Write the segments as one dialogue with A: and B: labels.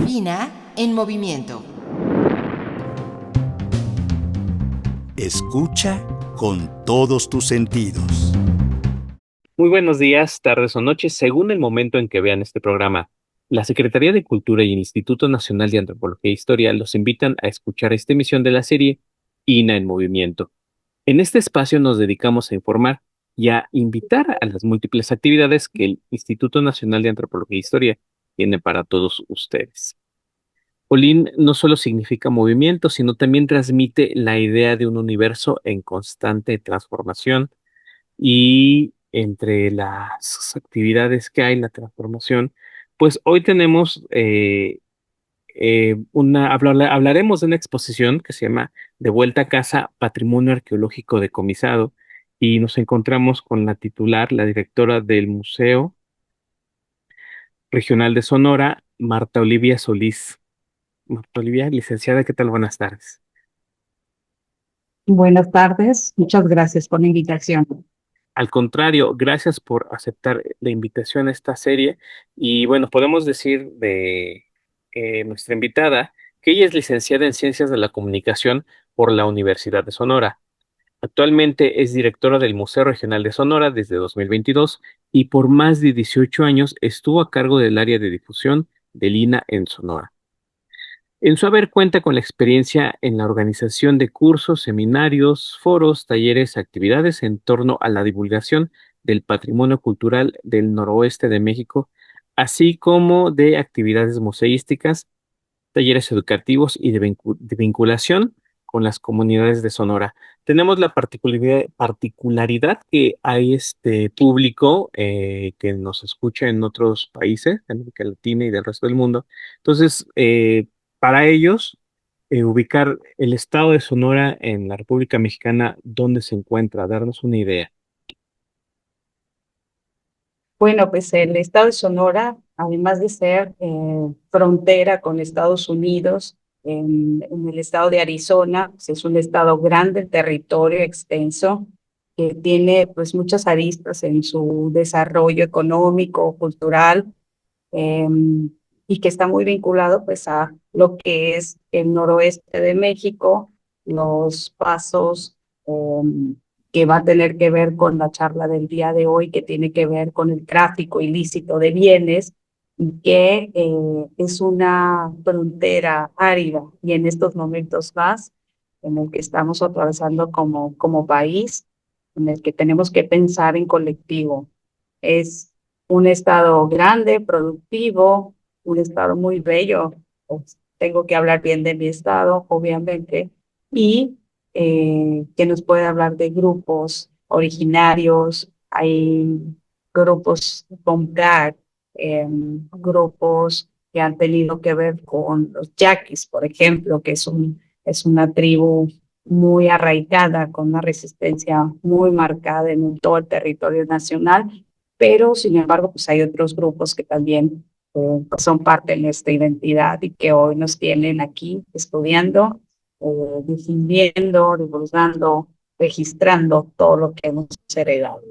A: Fina en movimiento.
B: Escucha con todos tus sentidos.
C: Muy buenos días, tardes o noches, según el momento en que vean este programa. La Secretaría de Cultura y el Instituto Nacional de Antropología e Historia los invitan a escuchar esta emisión de la serie INA en Movimiento. En este espacio nos dedicamos a informar y a invitar a las múltiples actividades que el Instituto Nacional de Antropología e Historia tiene para todos ustedes. Olin no solo significa movimiento, sino también transmite la idea de un universo en constante transformación y entre las actividades que hay en la transformación, pues hoy tenemos hablaremos de una exposición que se llama De vuelta a casa, Patrimonio Arqueológico Decomisado, y nos encontramos con la titular, la directora del Museo Regional de Sonora, Marta Olivia Solís. Marta Olivia, licenciada, ¿qué tal? Buenas tardes.
D: Buenas tardes, muchas gracias por la invitación.
C: Al contrario, gracias por aceptar la invitación a esta serie. Y bueno, podemos decir de nuestra invitada que ella es licenciada en Ciencias de la Comunicación por la Universidad de Sonora. Actualmente es directora del Museo Regional de Sonora desde 2022 y por más de 18 años estuvo a cargo del área de difusión del INA en Sonora. En su haber cuenta con la experiencia en la organización de cursos, seminarios, foros, talleres, actividades en torno a la divulgación del patrimonio cultural del noroeste de México, así como de actividades museísticas, talleres educativos y de vinculación con las comunidades de Sonora. Tenemos la particularidad que hay este público que nos escucha en otros países, de América Latina y del resto del mundo. Entonces, para ellos, ubicar el estado de Sonora en la República Mexicana, ¿dónde se encuentra? Darnos una idea.
D: Bueno, pues el estado de Sonora, además de ser frontera con Estados Unidos, en el estado de Arizona, pues es un estado grande, territorio extenso, que tiene pues muchas aristas en su desarrollo económico, cultural, eh, y que está muy vinculado pues a lo que es el noroeste de México, los pasos que va a tener que ver con la charla del día de hoy, que tiene que ver con el tráfico ilícito de bienes, y que es una frontera árida y en estos momentos más en el que estamos atravesando como país, en el que tenemos que pensar en colectivo. Es un estado grande, productivo, un estado muy bello. Pues, tengo que hablar bien de mi estado, obviamente, y que nos puede hablar de grupos originarios. Hay grupos Bomgar, grupos que han tenido que ver con los yaquis, por ejemplo, que es una tribu muy arraigada, con una resistencia muy marcada en todo el territorio nacional, pero sin embargo, pues hay otros grupos que también son parte de nuestra identidad y que hoy nos tienen aquí estudiando, difundiendo, divulgando, registrando todo lo que hemos heredado.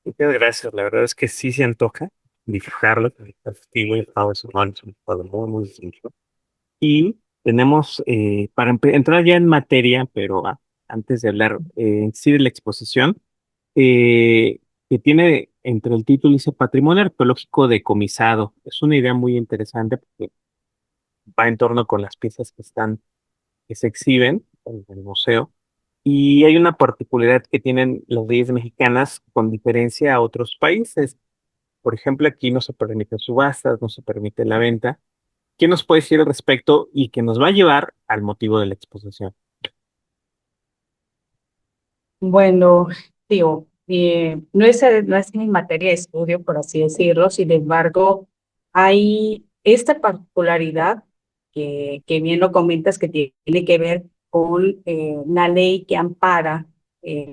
C: Muchas gracias. La verdad es que sí se antoja dibujarlo. El Castillo y el Estado de Sonora es un estado muy, muy distinto. Y tenemos, para entrar ya en materia, pero antes de hablar en sí de la exposición, eh, que tiene entre el título dice Patrimonio Arqueológico Decomisado. Es una idea muy interesante porque va en torno con las piezas que se exhiben en el museo. Y hay una particularidad que tienen las leyes mexicanas con diferencia a otros países. Por ejemplo, aquí no se permiten subastas, no se permite la venta. ¿Qué nos puede decir al respecto y que nos va a llevar al motivo de la exposición?
D: Bueno, digo, no es mi materia de estudio, por así decirlo. Sin embargo, hay esta particularidad que bien lo comentas, que tiene que ver con una ley que ampara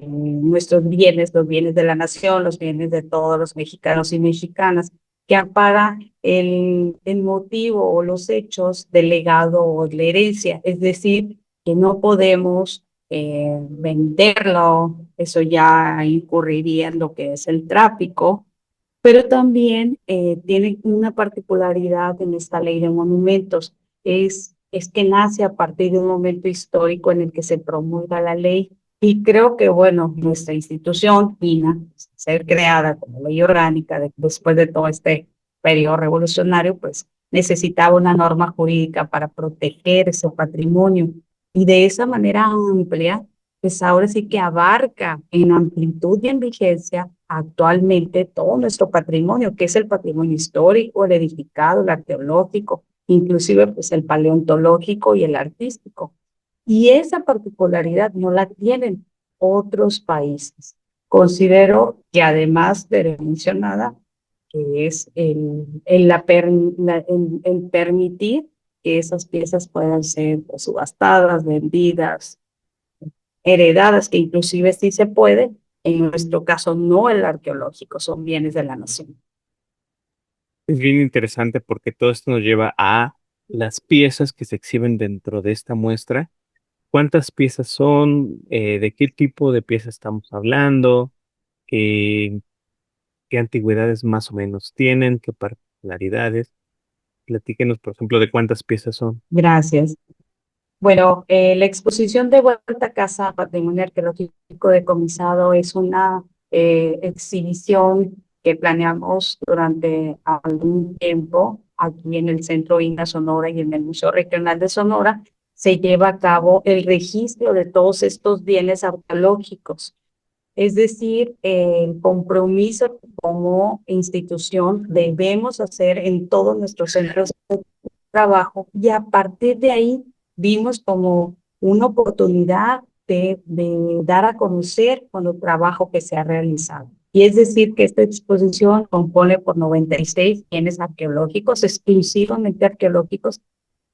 D: nuestros bienes, los bienes de la nación, los bienes de todos los mexicanos y mexicanas, que ampara el motivo o los hechos del legado o de la herencia. Es decir, que no podemos venderlo, eso ya incurriría en lo que es el tráfico, Pero también tiene una particularidad en esta ley de monumentos, es que nace a partir de un momento histórico en el que se promulga la ley. Y creo que, bueno, nuestra institución, INAH, ser creada como ley orgánica después de todo este periodo revolucionario, pues necesitaba una norma jurídica para proteger ese patrimonio. Y de esa manera amplia, pues ahora sí que abarca en amplitud y en vigencia actualmente todo nuestro patrimonio, que es el patrimonio histórico, el edificado, el arqueológico, inclusive pues el paleontológico y el artístico. Y esa particularidad no la tienen otros países. Considero que además de la mencionada, que es el permitir que esas piezas puedan ser pues, subastadas, vendidas, heredadas, que inclusive sí se puede, en nuestro caso no el arqueológico, son bienes de la nación.
C: Es bien interesante porque todo esto nos lleva a las piezas que se exhiben dentro de esta muestra. ¿Cuántas piezas son? ¿De qué tipo de piezas estamos hablando? ¿Qué, qué antigüedades más o menos tienen? ¿Qué particularidades? Platíquenos, por ejemplo, de cuántas piezas son.
D: Gracias. Bueno, la exposición de Vuelta a Casa Patrimonio Arqueológico Decomisado es una exhibición que planeamos durante algún tiempo aquí en el Centro INAH Sonora y en el Museo Regional de Sonora. Se lleva a cabo el registro de todos estos bienes arqueológicos. Es decir, el compromiso como institución debemos hacer en todos nuestros centros de trabajo y a partir de ahí vimos como una oportunidad de dar a conocer con el trabajo que se ha realizado. Y es decir, que esta exposición compone por 96 bienes arqueológicos, exclusivamente arqueológicos,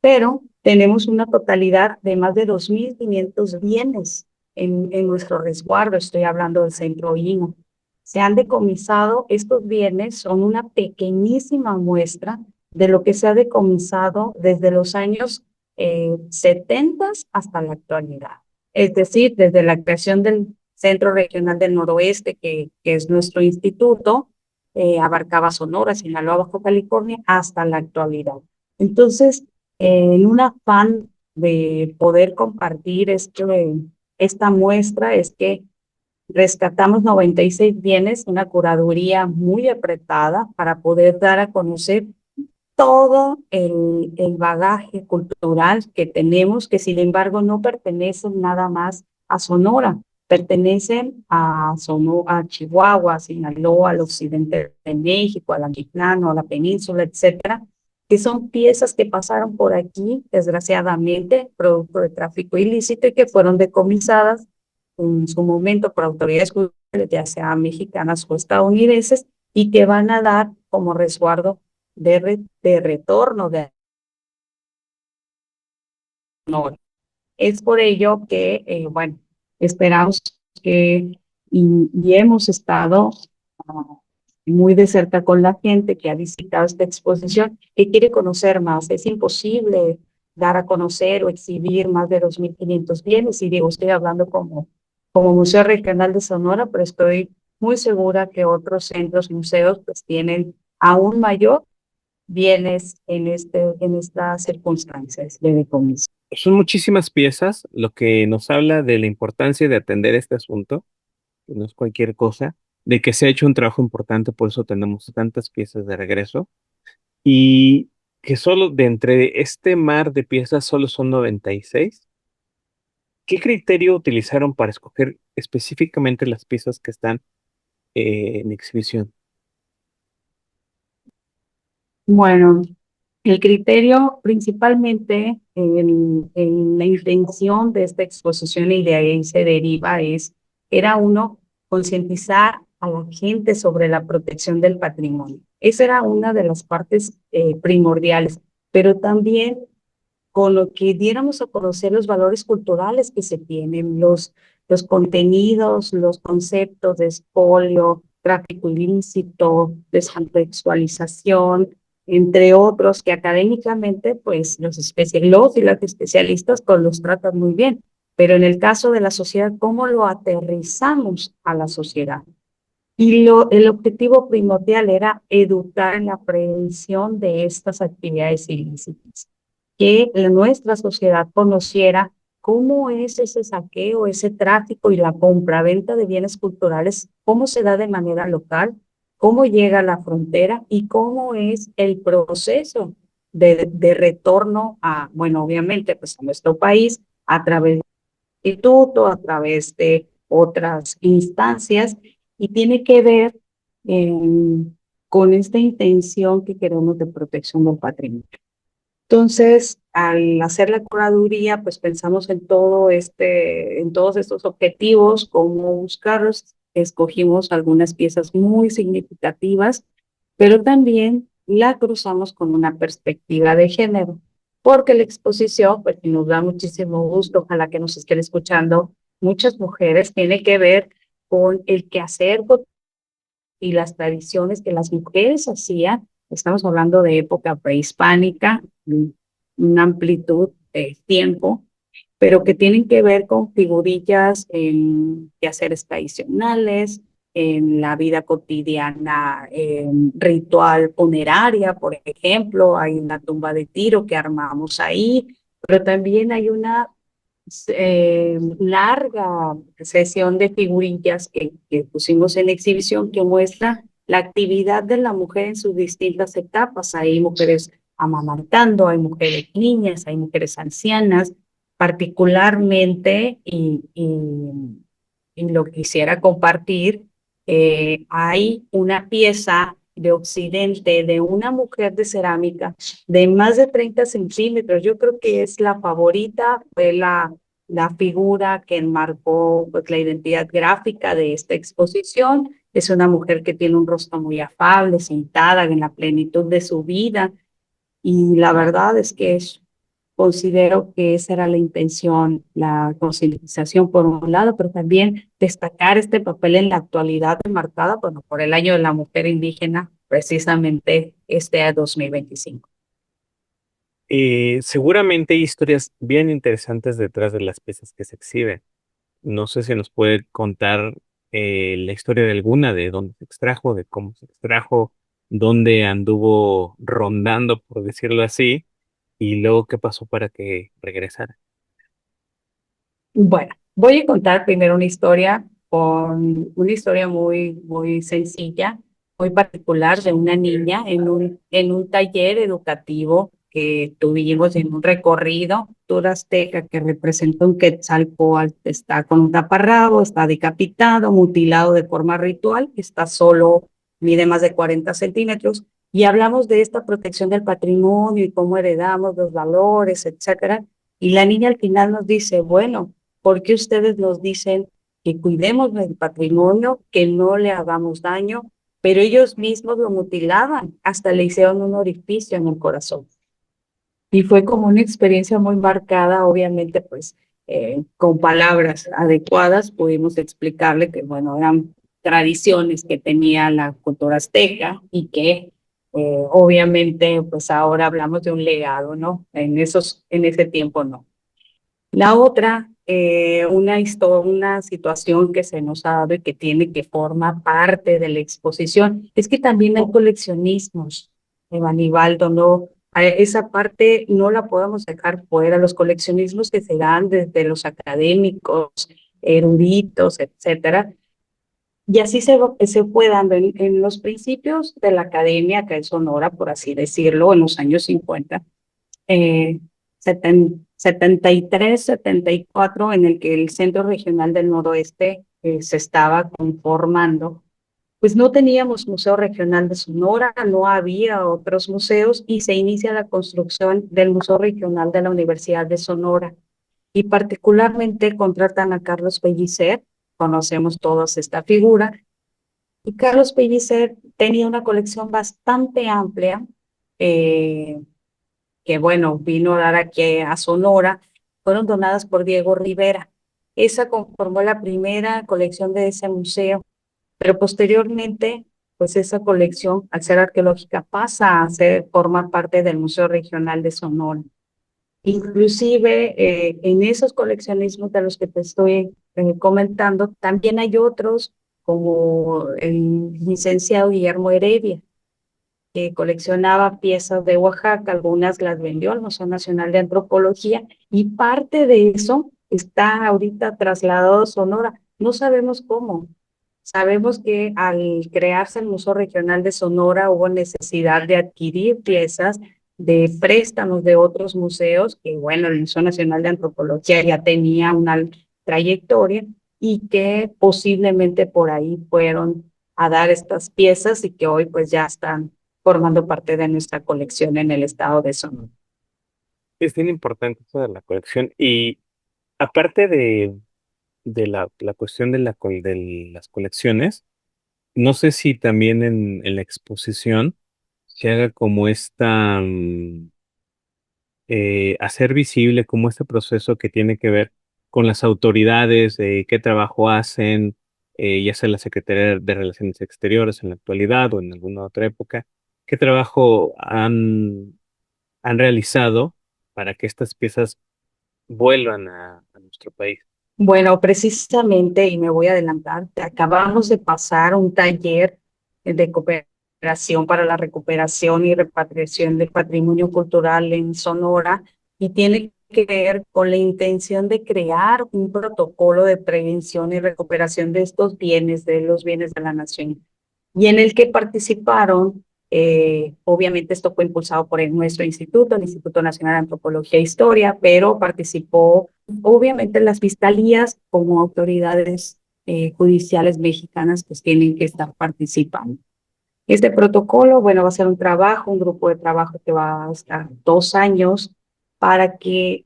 D: pero tenemos una totalidad de más de 2.500 bienes en nuestro resguardo. Estoy hablando del centro INAH. Se han decomisado, estos bienes son una pequeñísima muestra de lo que se ha decomisado desde los años 70 hasta la actualidad. Es decir, desde la creación del Centro Regional del Noroeste, que es nuestro instituto, abarcaba Sonora, Sinaloa, Baja California, hasta la actualidad. Entonces, en un afán de poder compartir esta muestra es que rescatamos 96 bienes, una curaduría muy apretada para poder dar a conocer todo el bagaje cultural que tenemos, que sin embargo no pertenecen nada más a Sonora, pertenecen a Chihuahua, a Sinaloa, al occidente de México, al altiplano, a la península, etcétera, que son piezas que pasaron por aquí, desgraciadamente, producto de tráfico ilícito y que fueron decomisadas en su momento por autoridades judiciales, ya sea mexicanas o estadounidenses, y que van a dar como resguardo de retorno de honor. Es por ello que, bueno, esperamos que y hemos estado muy de cerca con la gente que ha visitado esta exposición, que quiere conocer más. Es imposible dar a conocer o exhibir más de 2.500 bienes, y digo, estoy hablando como Museo Regional de Sonora, pero estoy muy segura que otros centros, museos, pues tienen aún mayor bienes en estas circunstancias de decomiso.
C: Son muchísimas piezas, lo que nos habla de la importancia de atender este asunto, que no es cualquier cosa, de que se ha hecho un trabajo importante, por eso tenemos tantas piezas de regreso, y que solo de entre este mar de piezas solo son 96. ¿Qué criterio utilizaron para escoger específicamente las piezas que están en exhibición?
D: Bueno, el criterio principalmente en la intención de esta exposición y de ahí se deriva era uno, concientizar a la gente sobre la protección del patrimonio. Esa era una de las partes primordiales, pero también con lo que diéramos a conocer los valores culturales que se tienen, los contenidos, los conceptos de expolio, tráfico ilícito, descontextualización, entre otros que académicamente, pues los y las especialistas pues, los tratan muy bien. Pero en el caso de la sociedad, ¿cómo lo aterrizamos a la sociedad? Y el objetivo primordial era educar en la prevención de estas actividades ilícitas, que nuestra sociedad conociera cómo es ese saqueo, ese tráfico y la compraventa de bienes culturales, cómo se da de manera local, cómo llega a la frontera y cómo es el proceso de retorno a, bueno, obviamente, pues a nuestro país a través del instituto, a través de otras instancias, y tiene que ver con esta intención que queremos de protección del patrimonio. Entonces, al hacer la curaduría, pues pensamos en en todos estos objetivos, cómo buscarlos. Escogimos algunas piezas muy significativas, pero también la cruzamos con una perspectiva de género, porque la exposición, pues y nos da muchísimo gusto, ojalá que nos estén escuchando muchas mujeres, tiene que ver con el quehacer y las tradiciones que las mujeres hacían. Estamos hablando de época prehispánica, una amplitud de tiempo, pero que tienen que ver con figurillas en quehaceres tradicionales, en la vida cotidiana, en ritual funeraria, por ejemplo, hay una tumba de tiro que armamos ahí, pero también hay una larga sesión de figurillas que pusimos en exhibición que muestra la actividad de la mujer en sus distintas etapas. Hay mujeres amamantando, hay mujeres niñas, hay mujeres ancianas, particularmente, y lo quisiera compartir, hay una pieza de Occidente de una mujer de cerámica de más de 30 centímetros. Yo creo que es la favorita, fue la figura que enmarcó pues, la identidad gráfica de esta exposición. Es una mujer que tiene un rostro muy afable, sentada en la plenitud de su vida, y la verdad es que considero que esa era la intención, la concientización por un lado, pero también destacar este papel en la actualidad enmarcada, bueno, por el año de la mujer indígena, precisamente este 2025.
C: Seguramente hay historias bien interesantes detrás de las piezas que se exhiben. No sé si nos puede contar la historia de alguna, de dónde se extrajo, de cómo se extrajo, dónde anduvo rondando, por decirlo así, y luego qué pasó para que regresara.
D: Bueno, voy a contar primero una historia muy sencilla, muy particular de una niña en un taller educativo que tuvimos en un recorrido cultura azteca que representa un Quetzalcóatl. Está con un taparrabo, está decapitado, mutilado de forma ritual, está solo, mide más de 40 centímetros, y hablamos de esta protección del patrimonio y cómo heredamos los valores, etcétera. Y la niña al final nos dice, bueno, ¿por qué ustedes nos dicen que cuidemos del patrimonio, que no le hagamos daño? Pero ellos mismos lo mutilaban, hasta le hicieron un orificio en el corazón. Y fue como una experiencia muy marcada, obviamente, pues con palabras adecuadas pudimos explicarle que, bueno, eran tradiciones que tenía la cultura azteca y que obviamente, pues ahora hablamos de un legado, ¿no? En ese tiempo no. La otra, una situación que se nos ha dado y que tiene que formar parte de la exposición, es que también hay coleccionismos, Aníbaldo, ¿no? Esa parte no la podemos dejar fuera, los coleccionismos que se dan desde los académicos, eruditos, etcétera. Y así se fue dando en los principios de la academia acá en Sonora, por así decirlo, en los años 50, 73, 74, en el que el Centro Regional del Noroeste se estaba conformando, pues no teníamos Museo Regional de Sonora, no había otros museos, y se inicia la construcción del Museo Regional de la Universidad de Sonora, y particularmente contratan a Carlos Pellicer. Conocemos todos esta figura, y Carlos Pellicer tenía una colección bastante amplia, eh, que bueno, vino a dar aquí a Sonora, fueron donadas por Diego Rivera. Esa conformó la primera colección de ese museo, pero posteriormente, pues esa colección, al ser arqueológica, pasa a formar parte del Museo Regional de Sonora. Inclusive en esos coleccionismos de los que te estoy comentando, también hay otros como el licenciado Guillermo Heredia, que coleccionaba piezas de Oaxaca, algunas las vendió al Museo Nacional de Antropología y parte de eso está ahorita trasladado a Sonora. No sabemos cómo. Sabemos que al crearse el Museo Regional de Sonora hubo necesidad de adquirir piezas de préstamos de otros museos, que bueno, el Museo Nacional de Antropología ya tenía una trayectoria y que posiblemente por ahí fueron a dar estas piezas y que hoy pues ya están formando parte de nuestra colección en el estado de Sonora.
C: Es bien importante eso de la colección. Y aparte de la cuestión de, de las colecciones, no sé si también en la exposición se haga como hacer visible como este proceso que tiene que ver con las autoridades, de qué trabajo hacen, ya sea la Secretaría de Relaciones Exteriores en la actualidad o en alguna otra época, qué trabajo han realizado para que estas piezas vuelvan a nuestro país.
D: Bueno, precisamente, y me voy a adelantar, acabamos de pasar un taller de cooperación para la recuperación y repatriación del patrimonio cultural en Sonora y tiene que ver con la intención de crear un protocolo de prevención y recuperación de estos bienes, de los bienes de la nación, y en el que participaron, obviamente esto fue impulsado por nuestro instituto, el Instituto Nacional de Antropología e Historia, pero participó obviamente las fiscalías como autoridades judiciales mexicanas pues tienen que estar participando. Este protocolo, bueno, va a ser un trabajo, un grupo de trabajo que va a estar 2 años para que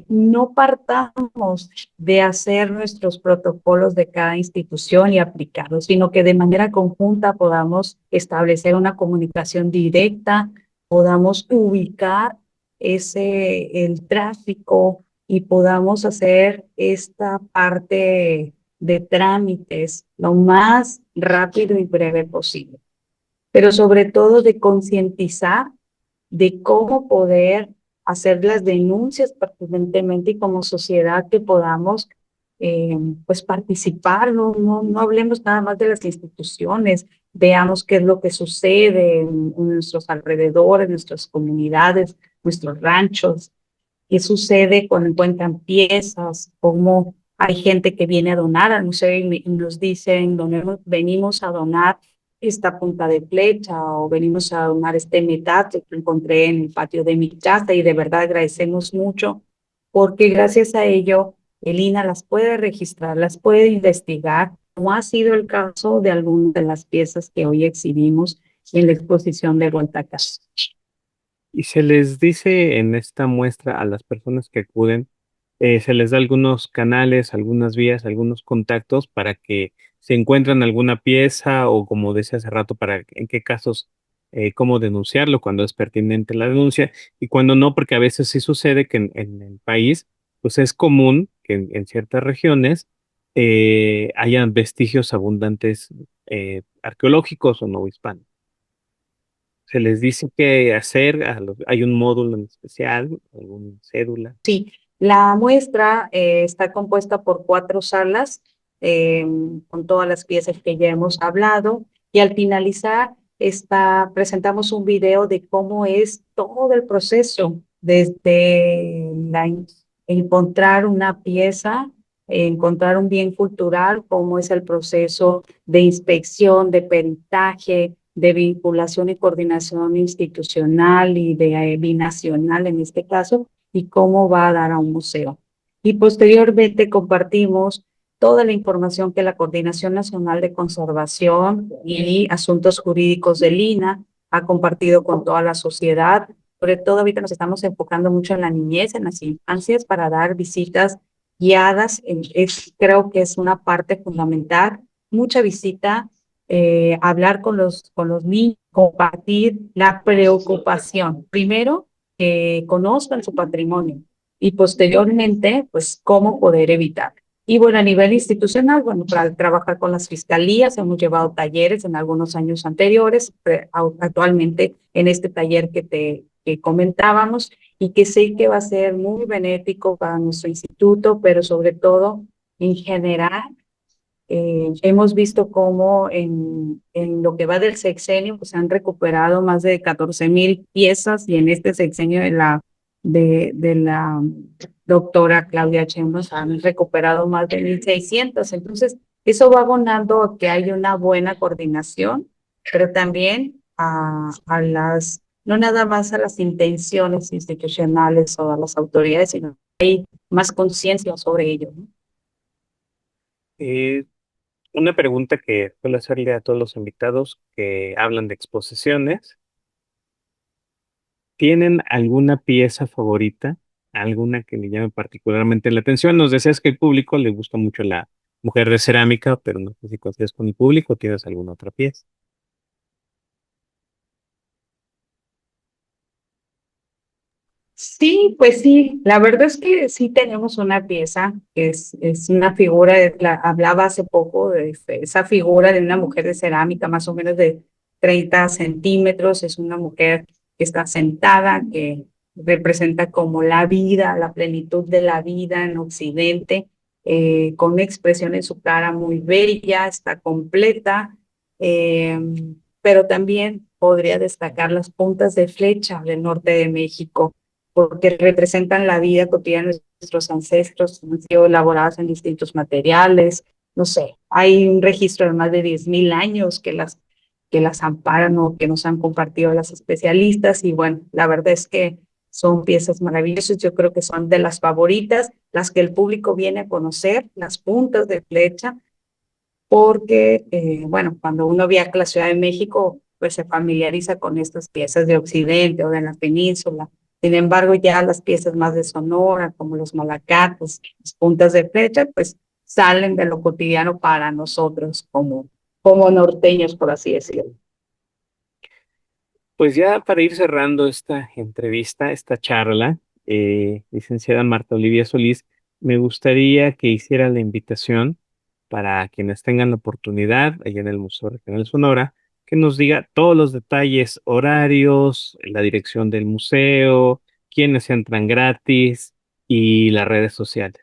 D: no partamos de hacer nuestros protocolos de cada institución y aplicarlos, sino que de manera conjunta podamos establecer una comunicación directa, podamos ubicar el tráfico y podamos hacer esta parte de trámites lo más rápido y breve posible, pero sobre todo de concientizar de cómo poder hacer las denuncias pertinentemente y como sociedad que podamos pues participar, no hablemos nada más de las instituciones, veamos qué es lo que sucede en nuestros alrededores, nuestras comunidades, nuestros ranchos, qué sucede cuando encuentran piezas, cómo hay gente que viene a donar al museo y nos dicen, venimos a donar esta punta de flecha o venimos a donar este metate que encontré en el patio de mi casa y de verdad agradecemos mucho porque gracias a ello el INAH las puede registrar, las puede investigar, como ha sido el caso de algunas de las piezas que hoy exhibimos en la exposición de Huantacas.
C: Y se les dice en esta muestra a las personas que acuden, se les da algunos canales, algunas vías, algunos contactos para que se encuentran alguna pieza o como decía hace rato, para en qué casos, cómo denunciarlo cuando es pertinente la denuncia y cuando no, porque a veces sí sucede que en el país, pues es común que en ciertas regiones hayan vestigios abundantes arqueológicos o no hispanos. Se les dice qué hacer, hay un módulo en especial, alguna cédula.
D: Sí, la muestra está compuesta por 4 salas con todas las piezas que ya hemos hablado y al finalizar presentamos un video de cómo es todo el proceso desde encontrar una pieza, encontrar un bien cultural, cómo es el proceso de inspección, de peritaje, de vinculación y coordinación institucional y de binacional en este caso, y cómo va a dar a un museo. Y posteriormente compartimos toda la información que la Coordinación Nacional de Conservación y Asuntos Jurídicos del INAH ha compartido con toda la sociedad. Sobre todo ahorita nos estamos enfocando mucho en la niñez, en las infancias, para dar visitas guiadas. Creo que es una parte fundamental. Mucha visita, hablar con los niños, compartir la preocupación. Primero, conozcan su patrimonio y posteriormente, pues, cómo poder evitar. Y bueno, a nivel institucional, bueno, para trabajar con las fiscalías, hemos llevado talleres en algunos años anteriores, actualmente en este taller que comentábamos y que sé que va a ser muy benéfico para nuestro instituto, pero sobre todo en general Hemos visto cómo en lo que va del sexenio pues han recuperado más de 14,000 piezas y en este sexenio de la doctora Claudia Sheinbaum han recuperado más de 1,600. Entonces, eso va abonando a que hay una buena coordinación, pero también no nada más a las intenciones institucionales o a las autoridades, sino hay más conciencia sobre ello, ¿no?
C: Eh, una pregunta que suelo hacerle a todos los invitados que hablan de exposiciones. ¿Tienen alguna pieza favorita? ¿Alguna que le llame particularmente la atención? Nos decías que al público le gusta mucho la mujer de cerámica, pero no sé si coincides con el público, ¿tienes alguna otra pieza?
D: Sí, pues sí, la verdad es que sí tenemos una pieza, que es una figura, hablaba hace poco de esa figura de una mujer de cerámica, más o menos de 30 centímetros, es una mujer que está sentada, que representa como la vida, la plenitud de la vida en Occidente, con una expresión en su cara muy bella, está completa, eh, pero también podría destacar las puntas de flecha del norte de México porque representan la vida cotidiana de nuestros ancestros, han sido elaboradas en distintos materiales, no sé, hay un registro de más de 10,000 años que las amparan o que nos han compartido las especialistas y bueno, la verdad es que son piezas maravillosas, yo creo que son de las favoritas, las que el público viene a conocer, las puntas de flecha, porque, bueno, cuando uno viaja a la Ciudad de México, pues se familiariza con estas piezas de Occidente o de la península. Sin embargo, ya las piezas más de Sonora, como los malacates, las puntas de flecha, pues salen de lo cotidiano para nosotros como norteños, por así decirlo.
C: Pues ya para ir cerrando esta entrevista, esta charla, licenciada Marta Olivia Solís, me gustaría que hiciera la invitación para quienes tengan la oportunidad allá en el Museo Regional Sonora, que nos diga todos los detalles, horarios, la dirección del museo, quiénes entran gratis y las redes sociales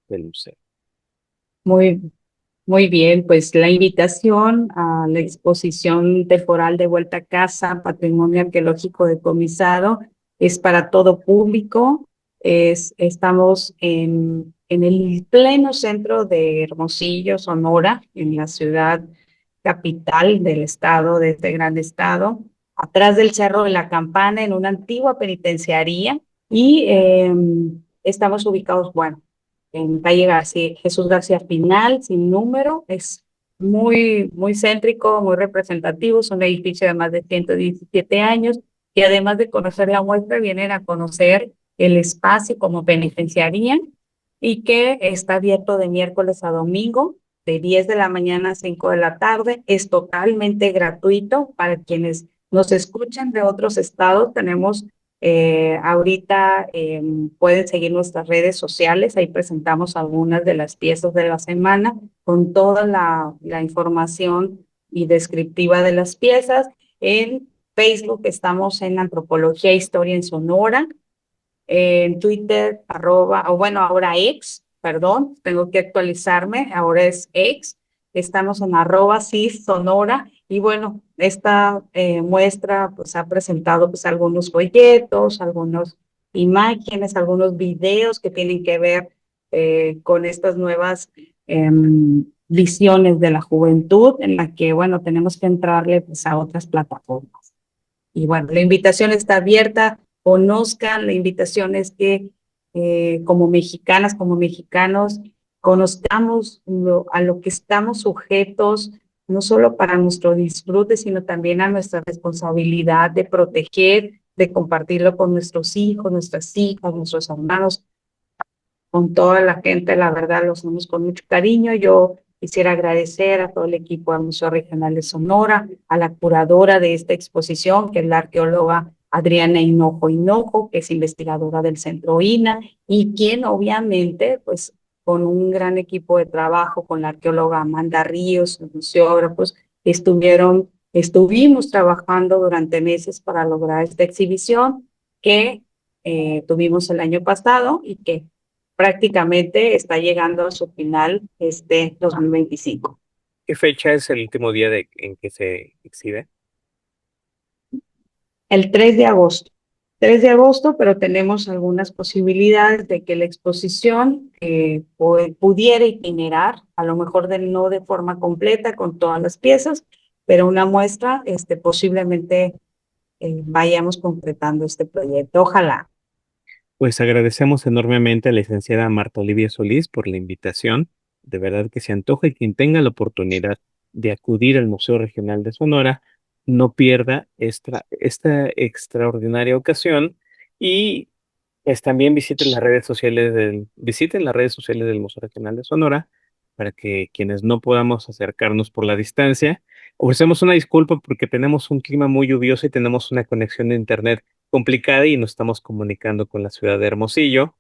C: del museo.
D: Muy, muy bien, pues la invitación a la exposición temporal de Vuelta a Casa, Patrimonio Arqueológico Decomisado, es para todo público. Estamos en el pleno centro de Hermosillo, Sonora, en la ciudad capital del estado, de este gran estado, atrás del Cerro de la Campana, en una antigua penitenciaría, y estamos ubicados, bueno, en calle García, Jesús García Pinal, sin número, es muy, muy céntrico, muy representativo, es un edificio de más de 117 años, y además de conocer la muestra, vienen a conocer el espacio como penitenciaría, y que está abierto de miércoles a domingo, de 10 de la mañana a 5 de la tarde, es totalmente gratuito para quienes nos escuchan de otros estados. Tenemos ahorita pueden seguir nuestras redes sociales, ahí presentamos algunas de las piezas de la semana con toda la información y descriptiva de las piezas. En Facebook estamos en Antropología e Historia en Sonora, en Twitter, o bueno, ahora X, perdón, tengo que actualizarme, ahora es X, estamos en @CIS Sonora, y bueno, esta muestra pues ha presentado pues algunos folletos, algunas imágenes, algunos videos que tienen que ver con estas nuevas visiones de la juventud, en la que bueno, tenemos que entrarle pues a otras plataformas. Y bueno, la invitación está abierta, conozcan, la invitación es que como mexicanas, como mexicanos, conozcamos a lo que estamos sujetos, no solo para nuestro disfrute, sino también a nuestra responsabilidad de proteger, de compartirlo con nuestros hijos, nuestras hijas, nuestros hermanos, con toda la gente. La verdad, los hacemos con mucho cariño. Yo quisiera agradecer a todo el equipo del Museo Regional de Sonora, a la curadora de esta exposición, que es la arqueóloga Adriana Hinojo, que es investigadora del Centro INA, y quien obviamente, pues, con un gran equipo de trabajo, con la arqueóloga Amanda Ríos, los museógrafos, estuvimos trabajando durante meses para lograr esta exhibición que tuvimos el año pasado y que prácticamente está llegando a su final este 2025.
C: ¿Qué fecha es el último día en que se exhibe?
D: El 3 de agosto. 3 de agosto, pero tenemos algunas posibilidades de que la exposición pudiera itinerar, a lo mejor no de forma completa con todas las piezas, pero una muestra, posiblemente vayamos concretando este proyecto. Ojalá.
C: Pues agradecemos enormemente a la licenciada Marta Olivia Solís por la invitación. De verdad que se antoja y quien tenga la oportunidad de acudir al Museo Regional de Sonora, no pierda esta extraordinaria ocasión y pues también visiten las redes sociales del Museo Regional de Sonora para que quienes no podamos acercarnos por la distancia, ofrecemos una disculpa porque tenemos un clima muy lluvioso y tenemos una conexión de internet complicada y nos estamos comunicando con la ciudad de Hermosillo.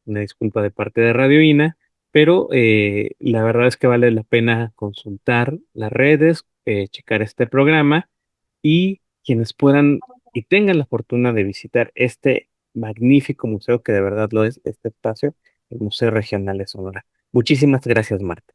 C: Una disculpa de parte de Radio INA, pero la verdad es que vale la pena consultar las redes, checar este programa y quienes puedan y tengan la fortuna de visitar este magnífico museo que de verdad lo es, este espacio, el Museo Regional de Sonora. Muchísimas gracias, Marta.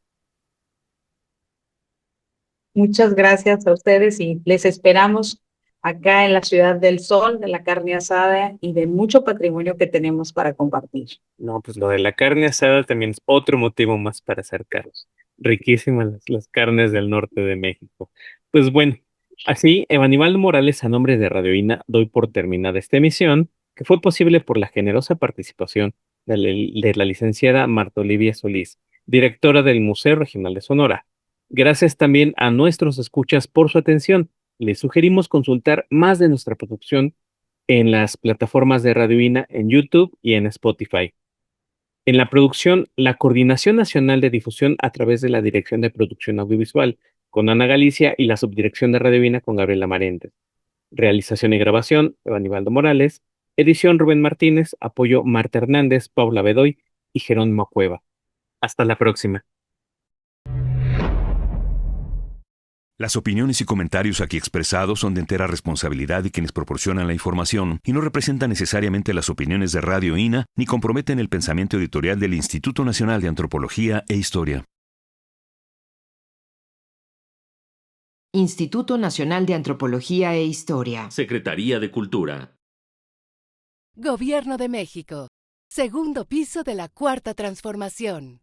D: Muchas gracias a ustedes y les esperamos acá en la Ciudad del Sol, de la carne asada y de mucho patrimonio que tenemos para compartir.
C: No, pues lo de la carne asada también es otro motivo más para acercarnos. Riquísimas las carnes del norte de México. Pues bueno, así, Evanibaldo Morales, a nombre de Radio INA, doy por terminada esta emisión, que fue posible por la generosa participación de la licenciada Marta Olivia Solís, directora del Museo Regional de Sonora. Gracias también a nuestros escuchas por su atención. Les sugerimos consultar más de nuestra producción en las plataformas de Radio INA en YouTube y en Spotify. En la producción, la Coordinación Nacional de Difusión a través de la Dirección de Producción Audiovisual, con Ana Galicia, y la Subdirección de Radio INA con Gabriela Marentes. Realización y grabación, Evanibaldo Morales. Edición, Rubén Martínez. Apoyo, Marta Hernández, Paula Bedoy y Jerónimo Cueva. Hasta la próxima.
E: Las opiniones y comentarios aquí expresados son de entera responsabilidad de quienes proporcionan la información y no representan necesariamente las opiniones de Radio INA ni comprometen el pensamiento editorial del Instituto Nacional de Antropología e Historia.
A: Instituto Nacional de Antropología e Historia.
F: Secretaría de Cultura.
G: Gobierno de México. Segundo piso de la Cuarta Transformación.